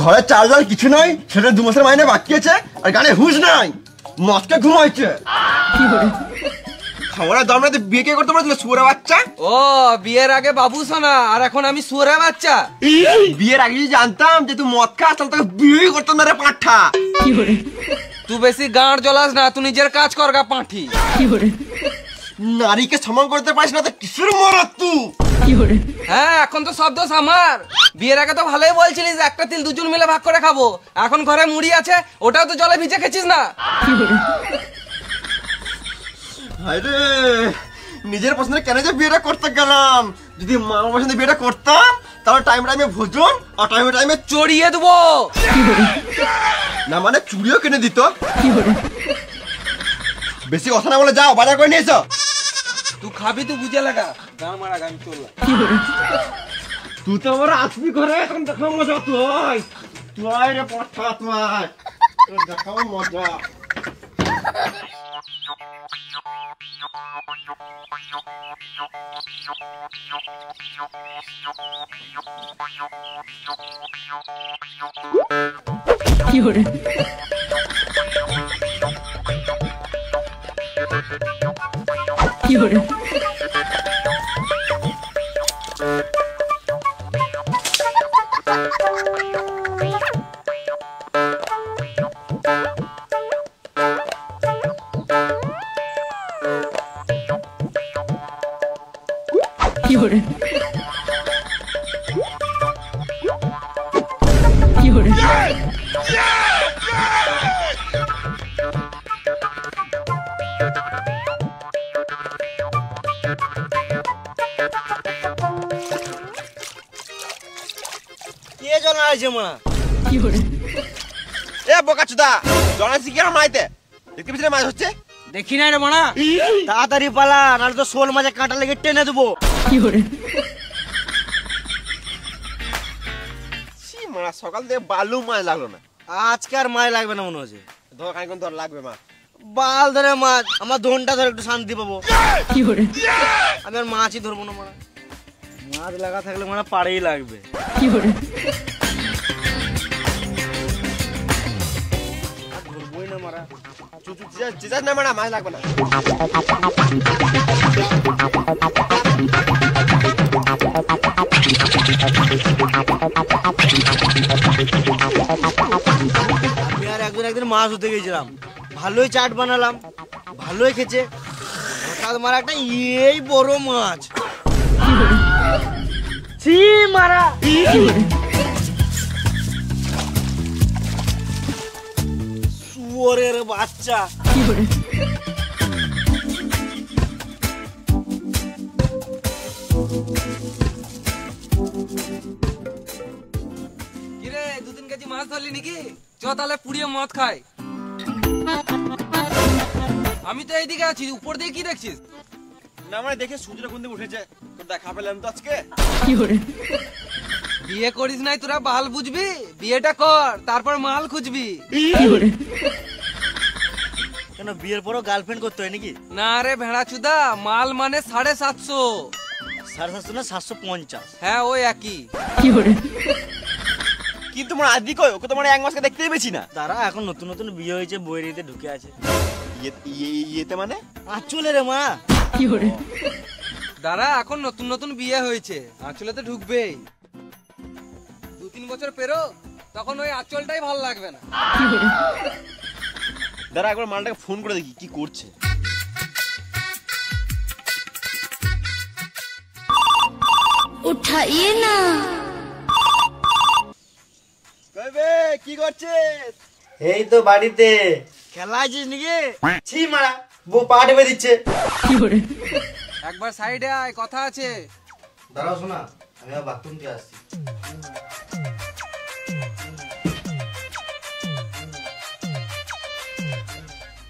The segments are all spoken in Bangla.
ঘরে চার্জার কিছু নাই, সেটা 2 মাসের মাইনে বাকি আছে, আর গানে হুঁশ নাই, মদকে ঘুমাইছে। খাওয়ার দম রাতে বিয়ে কে করতে পারছিল শুয়োরের বাচ্চা? ও বিয়ের আগে বাবু সোনা, আর এখন আমি শুয়োরের বাচ্চা। বিয়ের আগে যদি জানতাম যে তুই মদ খাস তাহলে তোকে বিয়ে করতাম না রে পাঁঠা। তুই বেশি গাঁড় জ্বলাস না, তুই নিজের কাজ কর গা পাঁঠি। নারীকে সম্মান করতে পারিস না তো কিসের মরদ তুই? হ্যাঁ এখন তো সব দোষ আমার। বিয়ের আগে তো ভালোই বলছিলিস একটা তিল দুজন মিলে ভাগ করে খাবো, এখন ঘরে মুড়ি আছে ওটাও তো জলে ভিজে খেছিস না। আরে নিজের পছন্দের কেন যে বিয়েটা করতে গেলাম? যদি মামার পছন্দের বিয়েটা করতাম তাহলে টাইম টাইমে ভোজন আর টাইমে টাইমে চড়িয়ে দেবো না, মানে চুড়িও কিনে দিত। বেশি কথা না বলে যাও, বাজার করে নিয়ে এসো। তুই খাবি তুই বুঝে লাগা, গান মারা গান চললাম। তুই তো আমার আসবি ঘরে, এখন দেখাবো মজা। তুই রে পড়া, তুই দেখাবো মজা। দেখি নাই রে মানা, তাড়াতাড়ি পালা, নাহলে তো শোল মাঝে কাঁটা লেগে টেনে দেবো। সকাল থেকে বালু মাছ লাগলো না, আজকে আর মাছ লাগবে না মনে হচ্ছে। ধর খানিক্ষণ ধর লাগবে মা। বাল ধরে মাছ, আমার ধনটা ধরে একটু শান্তি পাবো। আমি আর মাছই ধরবো না মারা, মাছ লাগা থাকলে মারা পাড়েই লাগবে। ধরবোই না মারা, না মারা, মাছ লাগবে না। আমি আর একদিন মাছ ধরতে গেছিলাম, ভালোই চাট বানালাম, ভালোই খেছে। হঠাৎ মারা একটা এই বড় মাছ, মারা শুয়োরের বাচ্চা। কিরে 2-3 কেজি মাছ ধরলি নাকি? চ তাহলে পুড়িয়ে মদ খাই। আমি তো এইদিকে আছি, উপর দিয়ে কি দেখছিস? না মানে দেখে সূর্যটা কোন দিকে উঠেছে, তোর দেখা পেলাম তো আজকে। বিয়ে করিস নাই তোরা বাল বুঝবি, বিয়েটা কর তারপর মাল খুঁজবি। কেন বিয়ের পরও গার্লফ্রেন্ড করতে হয় নাকি? না রে ভেড়া চুদা, মাল মানে 750। 750 না 750? হ্যাঁ ওই একই। কিন্তু তোমার আদি কই, ওকে তোমার 1 মাসকে দেখতেই পেছি না। তারা এখন নতুন নতুন বিয়ে হয়েছে, বইয়েরিতে ঢুকে আছে। ইয়েতে মানে আঁচলে রে মা। দাঁড়া, এখন নতুন নতুন বিয়ে হয়েছে, আঁচলে তো ঢুকবেই। 2-3 বছর পেরো, তখন ওই আঁচলটাই ভালো লাগবে না। দাঁড়া একবার মালটাকে ফোন করে দেখি কি করছে। উঠাইয়ে না। কইবে কি করছিস? এই তো বাড়িতে। খেলা আছিস নাকি? ছি মারা, বউ পা টেপে দিচ্ছে। একবার সাইডে আয়, কথা আছে। দাঁড়াও শোনা, আমি বাথরুম দিয়ে আসছি।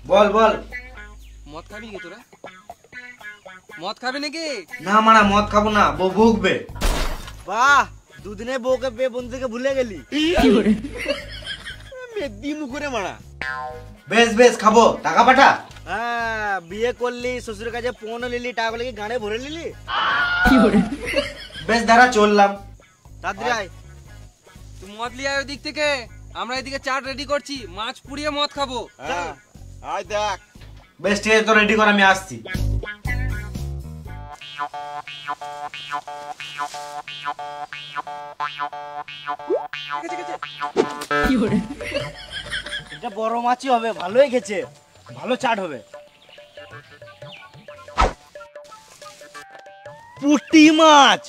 বল বল। মদ খাবি নাকি তোরা? মদ খাবি নাকি? না মারা, মদ খাবো না, বউ ভুগবে। বাহ, দুদিনে বউকে পেয়ে বন্ধুকে ভুলে গেলি। মেদি মুখরে মারা। বেশ বেশ খাবো, টাকা পাঠা। হ্যাঁ, বিয়ে করলি, শ্বশুরের কাছে ফোন নিলি, টাকাগুলো কি গানে ভরে নিলি? বেশ দাঁড়া, চললাম। তাড়াতাড়ি আয়। তুই মদ লিয়ে আয় ওই দিক থেকে, আমরা এদিকে চাট রেডি করছি, মাছ পুড়িয়ে মদ খাবো। হ্যাঁ আয় দেখ। বেশ ঠিক আছে, তো রেডি কর, আমি আসছি। এটা বড় মাছই হবে, ভালোই খেছে, ভালো চাট হবে। পুঁটি মাছ।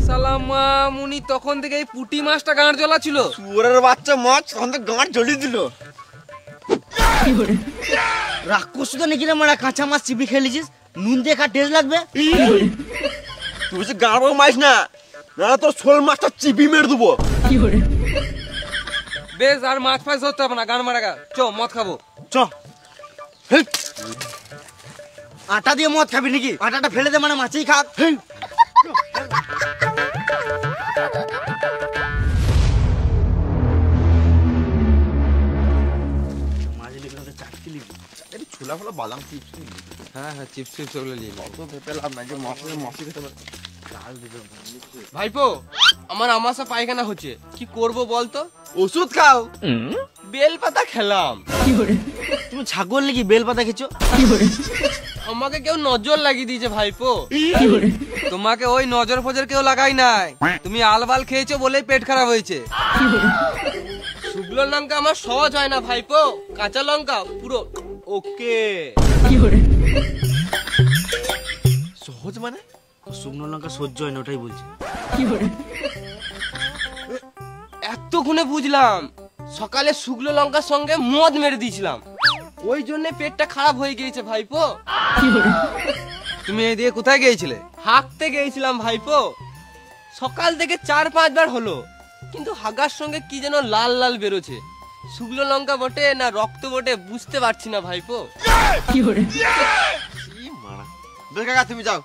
সালামা মুনি তখন থেকে এই পুঁটি মাছটা গাঁড় জ্বলা ছিল। শুয়োরের বাচ্চা মাছ তখন তো গাঁট জ্বলিয়ে দিল। রাক্ষস তো নাকি রে মারা, কাঁচা মাছ চিপি খেলেছিস, নুন দিয়ে খা, টেস্ট লাগবে। তুই বলছিস গাঁড় মাছ না, না তোর শোল মাছটা চিপি মেরে দেবো। বেশ, আর মাছ ফাছ ধরতে হবে না, গান মারা গা, চ মদ খাবো। চ। আটা দিয়ে মদ খাবি নাকি? আটাটা ফেলে দে, মানে মাছই খাক। ছোলা ফোলা বাদাম চিপস। হ্যাঁ হ্যাঁ, চিপস চিপস ওগুলো নিয়ে নাও। তো ভেবে লাভ নাই যে মশলা খেতে পারে। ভাইপো, আমার আমাশা পায়খানা হচ্ছে, কি করব বলতো? ওষুধ খাও। বেল পাতা খেলাম। তুমি ছাগল নাকি বেল পাতা খেছো? আমাকে কেউ নজর লাগিয়ে দিয়েছে ভাইপো। তোমাকে ওই নজর ফজর কেউ লাগাই নাই, তুমি আলবাল খেয়েছো বলেই পেট খারাপ হয়েছে। শুকনো লঙ্কা আমার সহজ হয় না ভাইপো, কাঁচা লঙ্কা পুরো ওকে। সহজ মানে? শুকনো লঙ্কা সহ্য হয় না, ওটাই বলছি। এতক্ষণে বুঝলাম, সকালে শুকনো লঙ্কার সঙ্গে মদ মেরে দিয়েছিলাম, ওই জন্য পেটটা খারাপ হয়ে গিয়েছে ভাইপো। তুমি এই দিয়ে কোথায় গিয়েছিলে? হাঁকতে গিয়েছিলাম ভাইপো, সকাল থেকে 4-5 বার হলো, কিন্তু হাগার সঙ্গে কি যেন লাল লাল বেরোছে, শুকনো লঙ্কা বটে না রক্ত বটে বুঝতে পারছি না ভাইপো। বেশ কাকা তুমি যাও।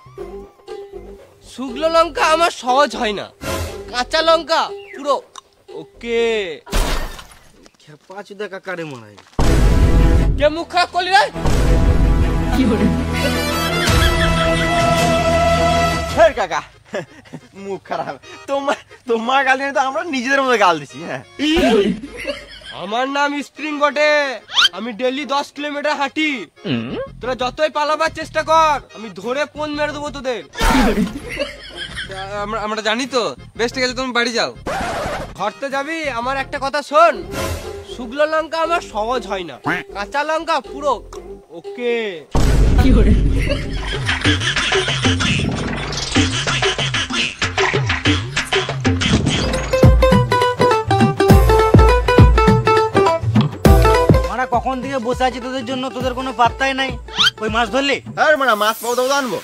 শুকনো লঙ্কা আমার সহজ হয় না, কাঁচা লঙ্কা পুরো ওকে। খেপা চুদা কাকারে মারাই। কে মুখ খারাপ করলি রে? হ্যাঁ কাকা, মুখ খারাপ। তোমার গাল দিয়ে তো আমরা নিজেদের মধ্যে গাল দিছি। হ্যাঁ, আমার নাম স্প্রিং বটে, আমি ডেইলি 10 কিলোমিটার হাঁটি। তোরা যতই পালাবার চেষ্টা কর, আমি ধরে ফোন মেরে দেবো তোদের। আমরা জানি তো। বেশ ঠিক আছে, তুমি বাড়ি যাও। ঘরতে যাবি, আমার একটা কথা শোন, শুকনো লঙ্কা আমার সহজ হয় না, কাঁচা লঙ্কা পুরো ওকে। মারা কখন থেকে বসে আছি তোদের জন্য, তোদের কোনো পাত্তাই নাই। ওই মাছ ধরলি? হ্যাঁ মানে মাছ পাবো তো আনবো।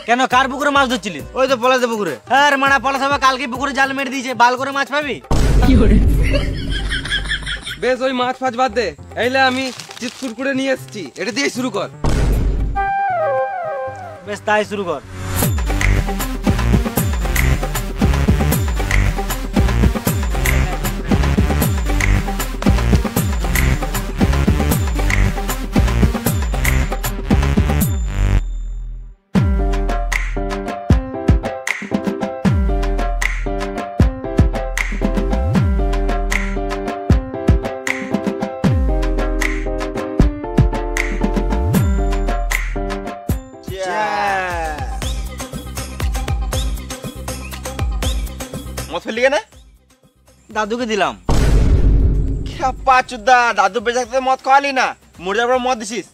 কেন, কার পুকুরে মাছ ধরছিলিস? ওই তো পলাশে পুকুরে। হ্যাঁ মারা, পলাশ হবে কালকে পুকুরে জাল মেরে দিয়েছে, বাল করে মাছ পাবি। বেশ, ওই মাছ ফাছ বাদ দে, এইলে আমি চিপস কুরকুরে নিয়ে এসেছি, এটা দিয়ে শুরু কর। বেশ, তাই শুরু কর। মদ ফেললি কেন? দাদুকে দিলাম। খেপা চুদা, দাদু বেঁচে থাকতে মদ খাওয়ালি না, মরে যাবার মদ দিছিস।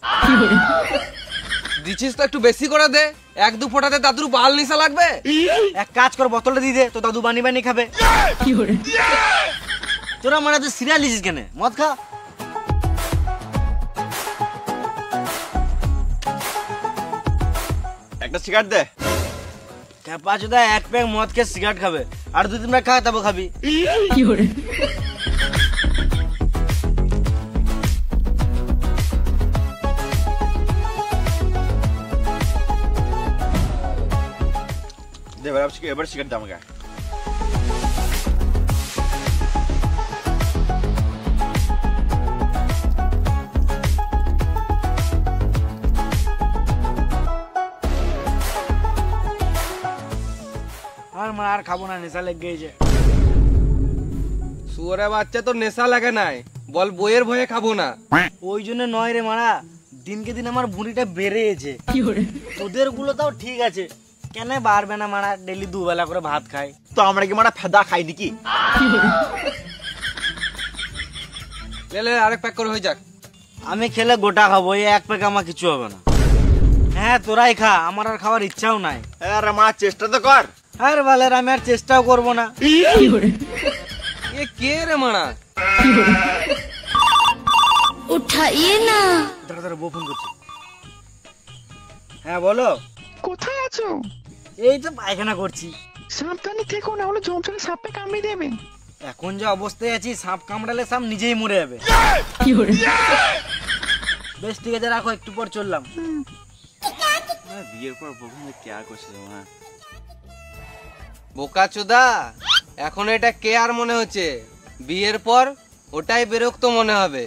দিছিস তো একটু বেশি করে দে, 1-2 ফোঁটাতে দাদুর বাল নিশা লাগবে। এক কাজ কর, বোতলটা দিয়ে দে, তো দাদু বানি বানি খাবে। তোরা মানে তুই সিরিয়াল দিছিস কেন? মদ খা। একটা সিগারেট দে। খেপা চুদা, এক প্যাক মদ খেয়ে সিগারেট খাবে, আর 2-3 প্যাক খা, তারপর খাবি। দে এবার সিগারেট দে আমাকে। আর মারা আর খাবো না, নেশা লেগে গেছে। শুয়োরে বাচ্চা, তোর নেশা লাগে নাই, বল বইয়ের ভয়ে খাবো না। ওই জন্য নয় রে মারা, দিনকে দিন আমার ভুঁড়িটা বেড়েছে। তোদের গুলো তাও ঠিক আছে, কেন বাড়বে না মারা? ডেলি দুবেলা করে ভাত খাই। তো আমরা কি মারা ফেদা খাই নাকি? লে আরেক প্যাক করে হয়ে যাক। আমি খেলে গোটা খাবো, এই এক প্যাক আমার কিছু হবে না। হ্যাঁ তোরাই খা, আমার আর খাওয়ার ইচ্ছাও নাই। আরে মা চেষ্টা তো কর। আর বালের আমি আর চেষ্টাও করবো না। এ কে রে মারা? उठाइए ना। দাঁড়া দাঁড়া, বউ ফোন করছে। হ্যাঁ বলো। কোথায় আছো? এই তো পায়খানা করছি। সাবধানে থেকো, না হলে জমজমে সাপে কামড়ে দেবে। এখন যে অবস্থায় আছি, সাপ কামড়ালে সাপ নিজেই মরে যাবে। বেশ ঠিক আছে, রাখো, একটু পর চললাম। বিয়ের পর বউ কেয়া করছে মা। বোকা চোদা, এখন এটা কে আর মনে হচ্ছে, বিয়ের পর ওটাই বিরক্ত মনে হবে।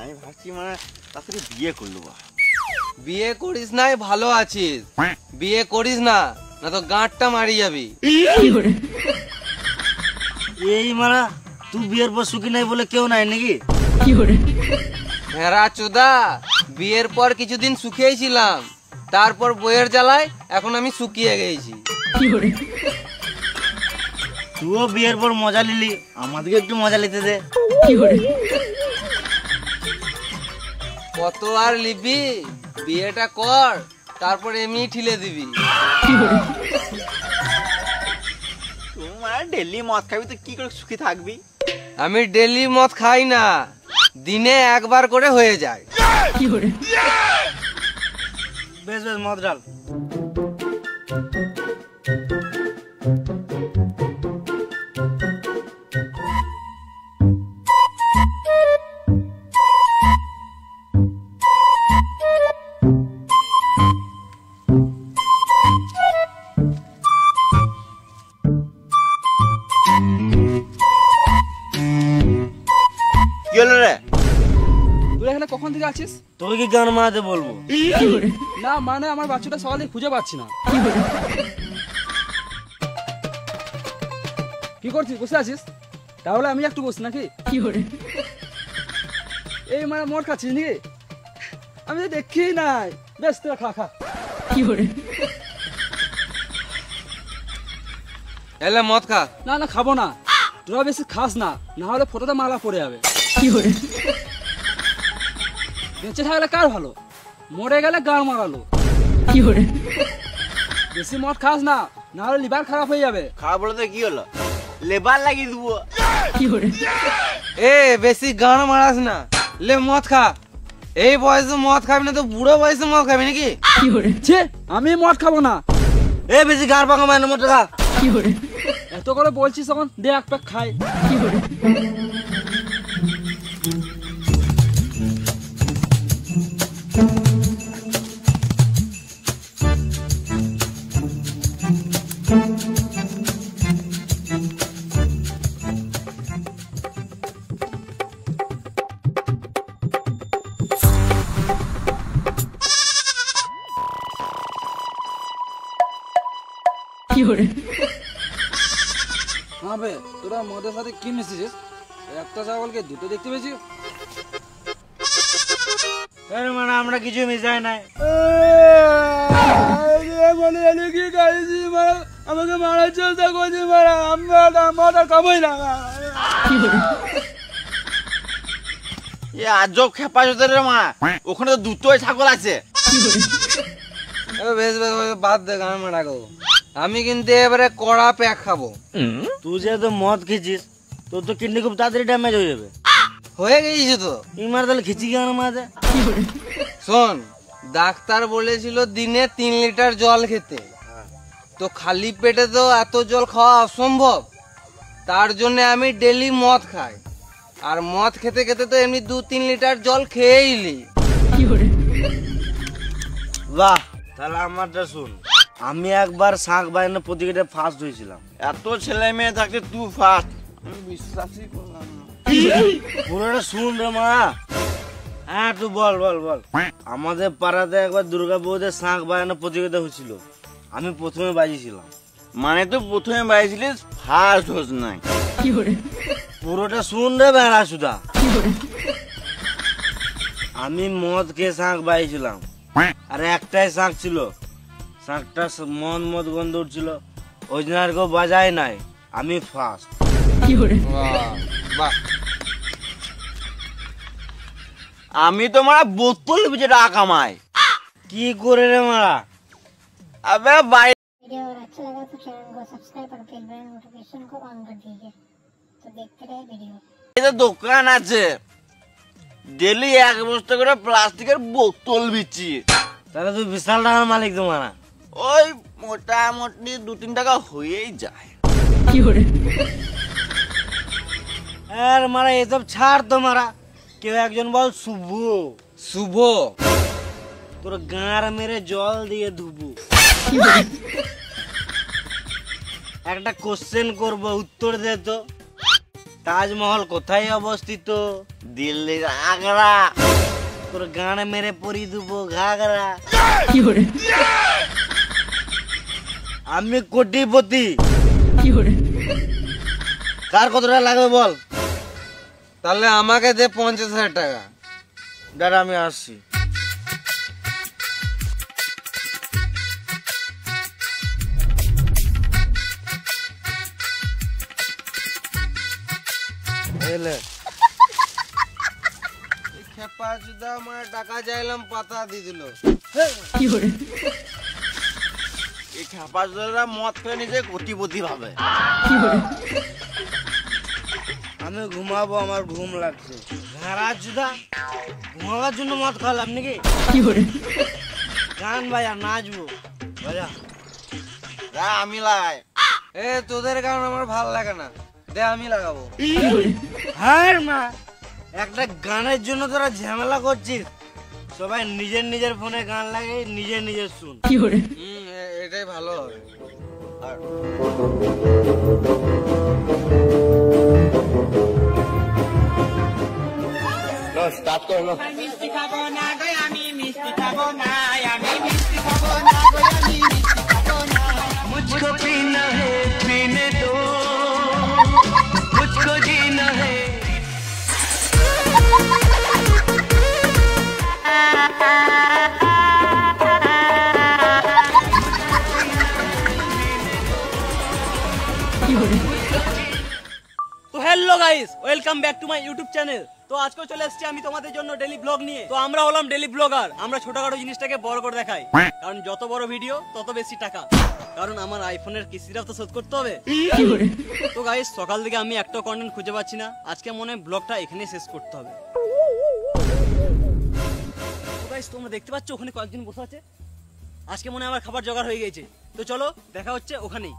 আমি ভাবছি মানে তাড়াতাড়ি বিয়ে করলো বা। বিয়ে করিস নাই ভালো আছিস, বিয়ে করিস না, না তো গাঁটটা মারি যাবি। এই মারা, তুই বিয়ের পর সুখী নাই বলে কেউ নাই নাকি? ভেড়া চোদা, বিয়ের পর কিছুদিন সুখেই ছিলাম, তারপর বইয়ের জ্বালায় এখন আমি শুকিয়ে গেছি। তুইও বিয়ের পর মজা নিলি, আমাদেরকে একটু মজা নিতে দে। কত আর লিবি, বিয়েটা কর, তারপর এমনি ঠিলে দিবি। তোমার ডেলি মদ খাবি তো কি করে সুখী থাকবি? আমি ডেলি মদ খাই না, দিনে একবার করে হয়ে যায়। বেশ বেশ, মদ ডাল। কি হলো রে? তুই এখানে কখন থেকে আছিস? তোকে কি গান মারাতে বলবো? না মানে আমার বাচ্চাটা সকালে খুঁজে পাচ্ছি না। কি করছিস, বসে আছিস? তাহলে আমি একটু বসি নাকি? এই মানে মদ খাচ্ছিস নাকি? আমি তো দেখি নাই। বেশ তোরা খা খা। এলে মদ খা। না না খাবো না, তোরা বেশি খাস না, না হলে ফটোটা মালা পড়ে যাবে। বেঁচে থাকলে কার ভালো, মরে গেলে গাড় মারালো। বেশি মদ খাস না, না হলে লিভার খারাপ হয়ে যাবে। খারাপ বলে তো কি হলো, লেবার লাগিয়ে দেবো। এ বেশি গান মারাস না, লে মদ খা। এই বয়সে মদ খাবি না তো বুড়ো বয়সে মদ খাবি নাকি? ছি, আমি মদ খাবো না। এ বেশি গান পাকা মানে মতো খা। এত করে বলছিস তখন দে এক প্যাক খাই। হ্যাঁ বে, তোরা মদের সাথে কি মিশিয়েছিস? একটা ছাগলকে দুটো দেখতে পেয়েছি। মানে আমরা কিছু মিশাই নাই। আমাকে মারার চেষ্টা করছি, আমরা খাবোই না। এ আজব খেপা চোদা রে মা, ওখানে তো দুটোই ছাগল আছে। বেশ বেশ বেশ, বাদ দে গান মারা গো। আমি কিন্তু এবারে কড়া প্যাক খাবো। তুই যেহেতু মদ খেয়েছিস, তোর তো কিডনি খুব তাড়াতাড়ি ড্যামেজ হয়ে যাবে। হয়ে গেছে তো। ইমার তাহলে খিচি গান মারাতে। শোন, ডাক্তার বলেছিল দিনে 3 লিটার জল খেতে, তো খালি পেটে তো এত জল খাওয়া অসম্ভব। তার জন্য আমি ডেলি মদ খাই, আর মদ খেতে খেতে তো এমনি 2-3 লিটার জল খেয়েই নি। বাহ, তাহলে আমারটা শুন। আমি একবার শাঁখ বাইনে প্রতিযোগিতায় ফার্স্ট হয়েছিলাম। এত ছেলে মেয়ে থাকতে তুই ফার্স্ট, আমি বিশ্বাসই করলাম না। পুরোটা শুন রে মা। হ্যাঁ তুই বল বল বল। আমাদের পাড়াতে একবার দুর্গা পুজোতে শাঁখ বাজানো প্রতিযোগিতা হয়েছিল, আমি প্রথমে বাজিয়েছিলাম। মানে তুই প্রথমে বাইছিলিস, ফার্স্ট হোস নাই। পুরোটা শুন রে বেড়া সুদা। আমি মদ খেয়ে শাঁখ বাজিয়েছিলাম, আর একটাই শাঁখ ছিল, শাঁখটা মদ গন্ধ উঠছিল, ওই জন্য আর কেউ বাজায় নাই, আমি ফার্স্ট। বাহ, আমি তো মারা বোতল বেচে টাকা কামাই। কি করে রে মারা? আবে ভাই, वीडियो अगर अच्छा लगा तो चैनल को सब्सक्राइब और बेल नोटिफिकेशन को ऑन कर दीजिए। तो देखते रहे वीडियो। এই যে দোকান আছে, ডেলি 1 বস্তা করে প্লাস্টিকের বোতল বিচি। তাহলে তুই বিশাল টাকার মালিক তো মারা। ওই মোটামুটি 2-3 টাকা হয়েই যায়। আর মারা এসব ছাড় তো মারা, কেউ একজন বল শুভ। শুভ তোর গাঁর মেরে জল দিয়ে ধুবু। একটা কোশ্চেন করব, উত্তর দে তো। তাজমহল কোথায় অবস্থিত? দিল্লির আগ্রা। তোর গান মেরে পরি দেবো ঘাগরা। আমি কোটিপতি। কার কত টাকা লাগবে বল? তাহলে আমাকে দে 50,000 টাকা। দাঁড়া আমি আসছি। এলে খেপা জুদা আমার টাকা চাইলাম, পাতা দিয়ে দিল। এই খেপাজরা মদ খেয়ে নিজে কোটিপতি ভাবে। আমি ঘুমাবো, আমার ঘুম লাগছে। ঘাড়া জুদা ঘুমাবার জন্য মদ খাওয়ালাম নাকি? গান বাজা, নাচবো বাজা। আমি লাগাই। এ তোদের কারণ আমার ভাল লাগে না, দে আমি লাগাবো। হ্যাঁ মা, একটা গানের জন্য তোরা ঝামেলা করছিস। সবাই নিজের নিজের ফোনে গান লাগে, নিজের নিজের শুন। এটাই ভালো হবে। স্টার্ট করো। मुझको पीना है, पीने दो, मुझको जीना है। তো hello guys, welcome back to my YouTube channel. তো আজকে চলে এসেছি আমি তোমাদের জন্য ডেইলি ব্লগ নিয়ে। তো আমরা হলাম ডেইলি ব্লগার। আমরা ছোটখাটো জিনিসটাকে বড় করে দেখাই, কারণ যত বড় ভিডিও তত বেশি টাকা। কারণ আমার আইফোনের কিস্তিটা তো শোধ করতে হবে। তো গাইস, সকাল থেকে আমি একটা কন্টেন্ট খুঁজে পাচ্ছি না। আজকে মনে হয় ব্লগটা এখানেই শেষ করতে হবে। তো গাইস, তোমরা দেখতে পাচ্ছ ওখানে কয়েকজন বসে আছে। আজকে মনে হয় আমার খাবার জোগাড় হয়ে গেছে। তো চলো দেখা হচ্ছে ওখানেই।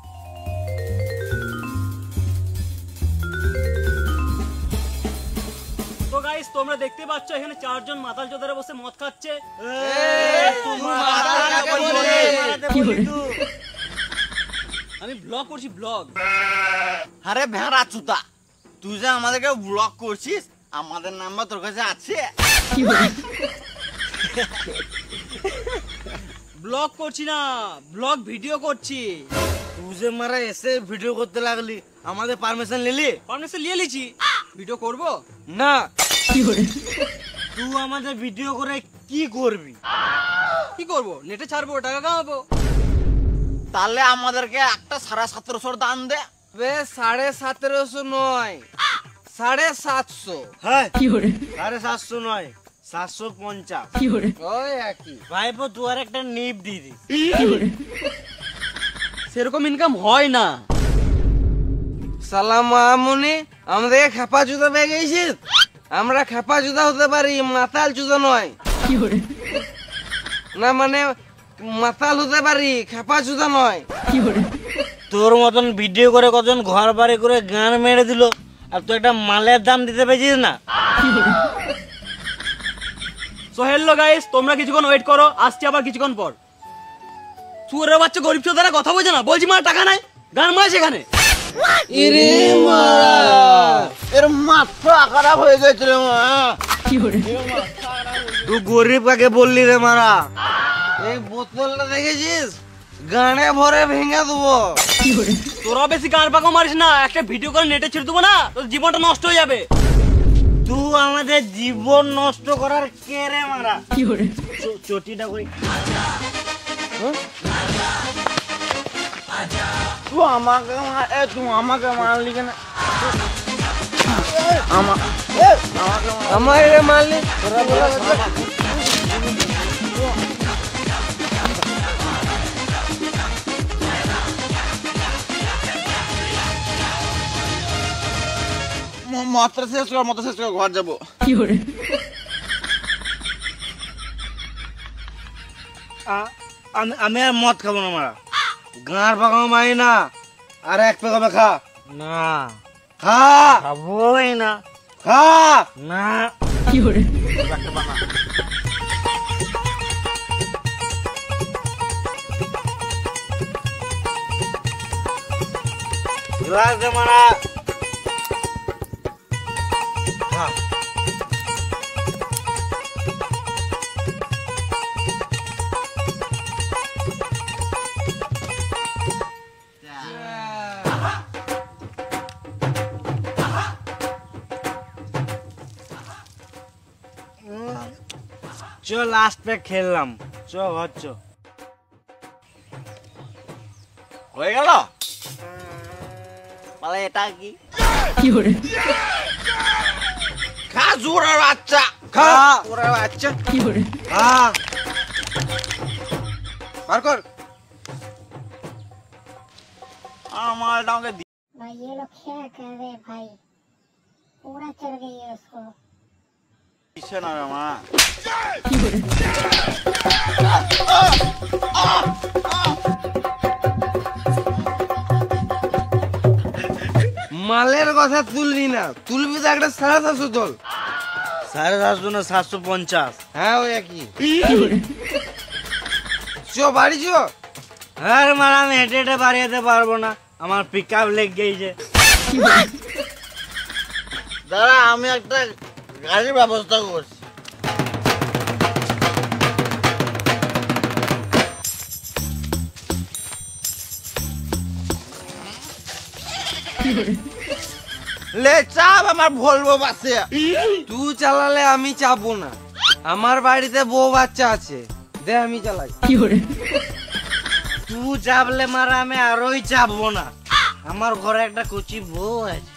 তো গাইস, তোমরা দেখতে পাচ্ছ এখানে 4 জন মাতাল চোদারে বসে মদ খাচ্ছে। আমি ব্লগ করছি, ব্লগ। আরে ভেড়া চুতা, তুই যে আমাদেরকে ব্লগ করছিস, আমাদের নাম্বার তোর কাছে আছে? ব্লগ করছি না, ব্লগ ভিডিও করছি। তুই যে মারা এসে ভিডিও করতে লাগলি, আমাদের পারমিশন নিলি? পারমিশন নিয়ে লিছি, ভিডিও করব না। তুই আমাদের ভিডিও করে কি করবি? কি করব? নেটে ছাড়বো, টাকা কামাবো। তাহলে আমাদেরকে একটা 1750 দান দে। 1750 নয়, 750। হ্যাঁ 750 নয়, 750। ওই একই। ভাইপো তুই আর একটা নিপ দিয়ে দিস। সেরকম ইনকাম হয় না। সালাম মামুনি, আমাদেরকে খেপা জুতা পেয়ে গেছিস? আমরা খেপা জুতা হতে পারি, মাতাল জুতা নয়। না মানে মাতাল হতে পারি, খেপা জুতা নয়। তোর মতন ভিডিও করে কজন ঘর বাড়ি করে গান মেরে দিল, আর তুই একটা মালের দাম দিতে পেরেছিস না। সো হ্যালো গাইস, তোমরা কিছুক্ষণ ওয়েট করো, আসছি আবার কিছুক্ষণ পর। চুরের বাচ্চা গরিব চোদারা কথা বোঝে না, বলছি মা টাকা নাই, গান মার সেখানে। ইরে মারা, এর মাথা খারাপ হয়ে গেছিল মা। তুই গরিব কাকে বললি রে মারা? এই বোতলটা দেখেছিস, গানে ভরে ভেঙে দেবো। তোরা বেশি গান পাকা মারিস না, একটা ভিডিও করে নেটে ছেড়ে দেবো না, তোর জীবনটা নষ্ট হয়ে যাবে। তুই আমাদের জীবন নষ্ট করার কে রে মারা? চটিটা কই? তুই আমাকে মারলি কেন? আমাকে মারলি? মাত্রা শেষ কর, মাত্রা শেষ কর, ঘর যাবো। আমি আর মদ খাবো না মারা। গাঁর পাকাও মারি না, আর এক পেকাবে খা না। খা, খাবোই না। খা না। গ্লাস দে মারা। খা। চো লাস্ট পে খেললাম, চো হচ্ছ হয়ে গেল। মানে এটা কি? খা জোরের বাচ্চা, খা জোরের বাচ্চা। খা, বার কর। আমার ডাউকে भाई ये लोग क्या कर रहे हैं भाई, पूरा चढ़ गई है उसको। দিছে না রে মা। মালের কথা তুলবি না, তুলবি তো একটা 750 তোল। 750 না 750? হ্যাঁ ওই একই। চো বাড়ি চো। হ্যাঁ মারা, আমি হেঁটে হেঁটে বাড়ি যেতে পারবো না, আমার পিক আপ লেগ গেছে। দাঁড়া, আমি একটা গাড়ির ব্যবস্থা করছি। লে চাপ আমার ভলভো বাসে। তুই চালালে আমি চাপবো না, আমার বাড়িতে বউ বাচ্চা আছে, দে আমি চালাই। তুই চাপলে মারা আমি আরোই চাপবো না, আমার ঘরে একটা কচি বউ আছে।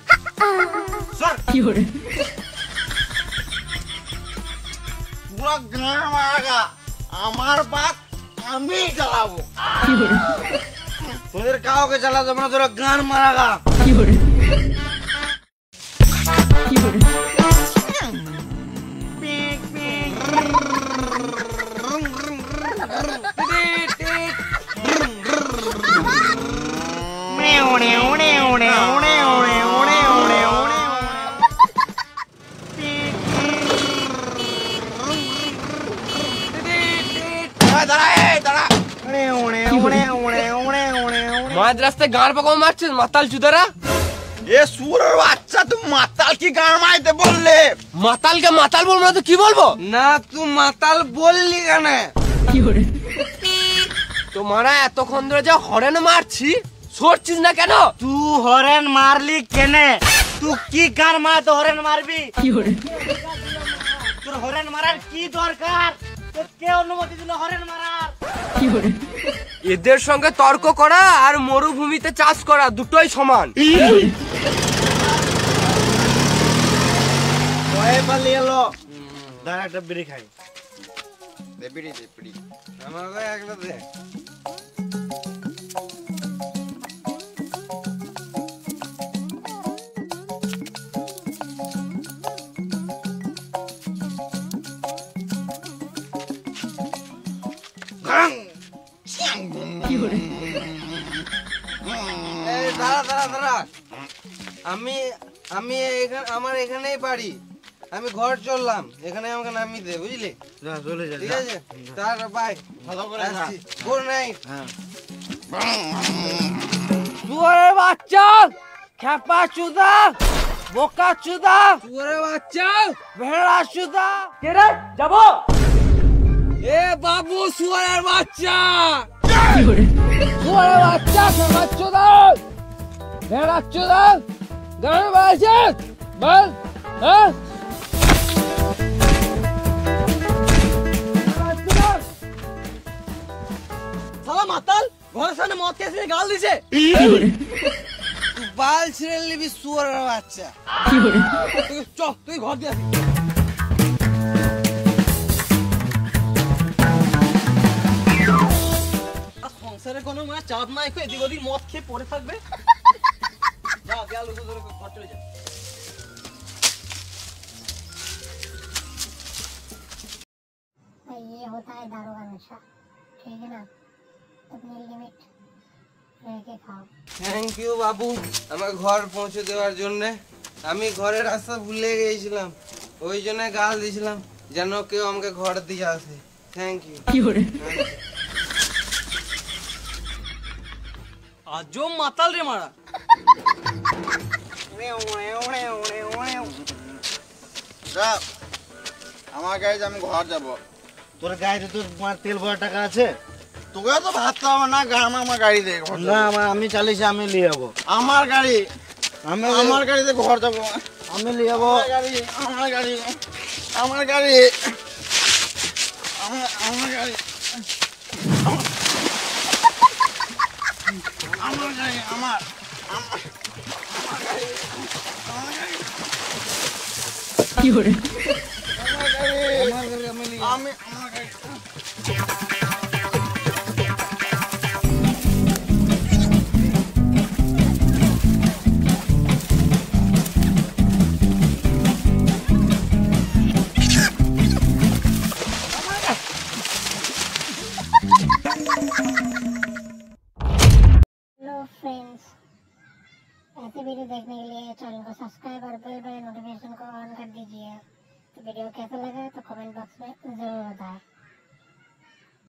পুরো গান মারাগা আমার বাস আমি চালাবো। তোদের কাউকে চালাতে না, তোরা গান মারাগা। মাঝ রাস্তায় গান পাকাও মারছিস মাতাল চুদারা। এ সুরের বাচ্চা, তুমি মাতাল কি গান মাইতে বললে? মাতালকে মাতাল বলবো না তো কি বলবো? না তুই মাতাল বললি কেন? তোমারা এতক্ষণ ধরে যা হরেন মারছি, সরছিস না কেন? তুই হরেন মারলি কেনে? তুই কি গান মারতে হরেন মারবি? তোর হরেন মারার কি দরকার? তোর কে অনুমতি দিল হরেন মারার? এদের সঙ্গে তর্ক করা আর মরুভূমিতে চাষ করা দুটোই সমান। দাঁড়া, একটা বিড়ি খাই। আমাকে একটা দে। আমি আমার এখানেই বাড়ি, আমি ঘর চললাম, এখানে আমাকে নামিয়ে দে, বুঝলি? চলে যা, ঠিক আছে, তার বাই, ভালো করে আসছি, গুড নাইট। শুয়োরের বাচ্চা, খেপা চুদা, বোকা চুদা, শুয়োরের বাচ্চা, ভেড়া চুদা। কে রে? যাবো। এ বাবু শুয়ারের বাচ্চা, শুয়ারের বাচ্চা, খেমাচ্ছ দাও, ভেড়াচ্ছ দাও, গাড়ি বাজছে, বল, হ্যাঁ? শালা মাতাল ঘরের সামনে মদ খেয়ে গাল দিছে। তুই বাল ছিঁড়ে নিবি শুয়ারের বাচ্চা। চ তুই ঘর দিয়ে আসবি। আর সংসারে কোনো মানে চাপ নাই, এদিক ওদিক মদ খেয়ে পড়ে থাকবে। যা গেল ঘর চলে যা। ये होता है दारू का नशा, ठीक है ना? अपनी लिमिट रह के खाओ। থ্যাংক ইউ বাবু আমার ঘর পৌঁছে দেওয়ার জন্য। আমি ঘরের রাস্তা ভুলে গিয়েছিলাম, ওই জন্য গাল দিয়েছিলাম যেন কেউ আমাকে ঘর দিয়ে আসে। Thank you. আজও মাতাল রে মারা। আমার গাড়িতে আমি ঘর যাবো। তোর গাড়িতে তোর তেল ভরা টাকা আছে? তোকে তো ভাবতে হবে না, আমার গাড়ি দে। না আমি চালিয়েছি, আমি নিয়ে যাবো। আমার গাড়ি, আমার গাড়িতে ঘর যাবো। আমি নিয়ে যাবো। আমার গাড়ি, আমার গাড়ি, আমার গাড়ি, আমার গাড়ি, আমার গাড়ি, আমার গাড়ি, কি করে আমি আমার গাড়ি। हेलो फ्रेंड्स, ऐसे वीडियो देखने के लिए चैनल को सब्सक्राइब और बेल बटन नोटिफिकेशन को ऑन कर दीजिए। तो वीडियो कैसा लगा तो कमेंट बॉक्स में जरूर बताएं।